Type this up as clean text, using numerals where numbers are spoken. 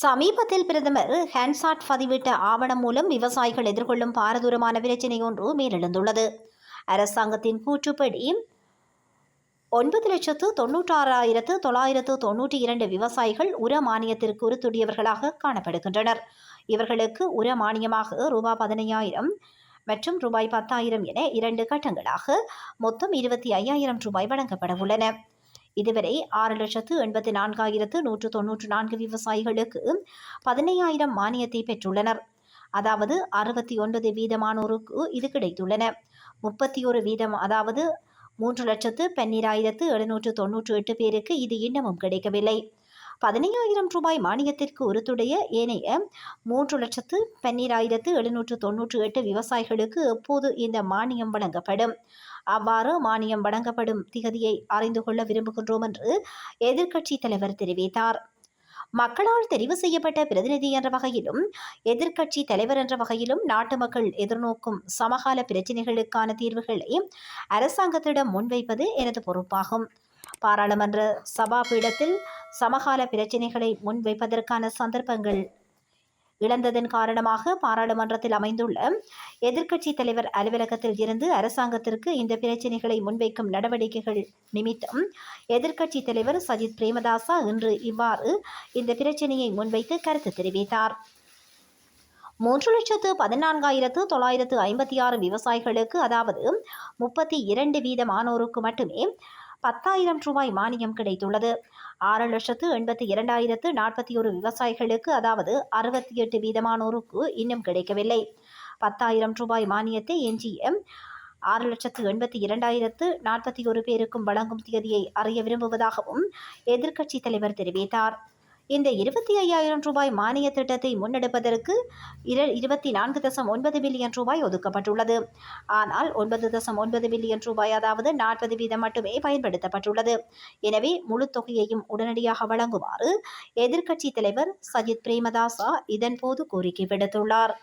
சமீபத்தில் பிரதமர் ஹேண்ட்சாட் பதிவிட்ட ஆவணம் மூலம் விவசாயிகள் எதிர்கொள்ளும் பாரதூரமான பிரச்சினை ஒன்று மேலெழுந்துள்ளது. அரசாங்கத்தின் கூற்றுப்படி 9,96,992 விவசாயிகள் உர மானியத்திற்கு உறுத்துடையவர்களாக காணப்படுகின்றனர். இவர்களுக்கு உர மானியமாக ரூபாய் 15,000 மற்றும் ரூபாய் 10,000 என 2 கட்டங்களாக மொத்தம் 25,000 ரூபாய் வழங்கப்பட உள்ளன. இதுவரை 6,84,194 விவசாயிகளுக்கு 15,000 மானியத்தை பெற்றுள்ளனர். அதாவது 69% இது கிடைத்துள்ளன. 31% அதாவது 3,12,798 பேருக்கு இது இன்னமும் கிடைக்கவில்லை. 15,000 ரூபாய் மானியத்திற்கு உறுத்துடைய ஏனைய 3,12,798 விவசாயிகளுக்கு எப்போது இந்த மானியம் வழங்கப்படும்? அவ்வாறு மானியம் வழங்கப்படும் திகதியை அறிந்து கொள்ள விரும்புகின்றோம் என்று எதிர்க்கட்சி தலைவர் தெரிவித்தார். மக்களால் தெரிவு செய்யப்பட்ட பிரதிநிதி என்ற வகையிலும் எதிர்க்கட்சி தலைவர் என்ற வகையிலும் நாட்டு மக்கள் எதிர்நோக்கும் சமகால பிரச்சினைகளுக்கான தீர்வுகளை அரசாங்கத்திடம் முன்வைப்பது எனது பொறுப்பாகும். பாராளுமன்ற சபாபீடத்தில் சமகால பிரச்சினைகளை முன்வைப்பதற்கான சந்தர்ப்பங்கள் இழந்ததன் காரணமாக பாராளுமன்றத்தில் அமைந்துள்ள எதிர்க்கட்சி தலைவர் அலுவலகத்தில் இருந்து அரசாங்கத்திற்கு இந்த பிரச்சினைகளை முன்வைக்கும் நடவடிக்கைகள் நிமித்தம் எதிர்க்கட்சி தலைவர் சஜித் பிரேமதாசா இன்று இவ்வாறு இந்த பிரச்சினையை முன்வைத்து கருத்து தெரிவித்தார். 3,14,956 விவசாயிகளுக்கு அதாவது 32% மட்டுமே 10,000 ரூபாய் மானியம் கிடைத்துள்ளது. 6,82,041 விவசாயிகளுக்கு அதாவது 68% இன்னும் கிடைக்கவில்லை. 10,000 ரூபாய் மானியத்தை எஞ்சிய 6,82,041 பேருக்கும் வழங்கும் தேதியை அறிய விரும்புவதாகவும் எதிர்க்கட்சி தலைவர் தெரிவித்தார். இந்த 25,000 ரூபாய் மானிய திட்டத்தை முன்னெடுப்பதற்கு 24.9 பில்லியன் ரூபாய் ஒதுக்கப்பட்டுள்ளது. ஆனால் 9.9 பில்லியன் ரூபாய் அதாவது 40% மட்டுமே பயன்படுத்தப்பட்டுள்ளது. எனவே முழு தொகையையும் உடனடியாக வழங்குமாறு எதிர்க்கட்சி தலைவர் சஜித் பிரேமதாசா இதன்போது கோரிக்கை விடுத்துள்ளார்.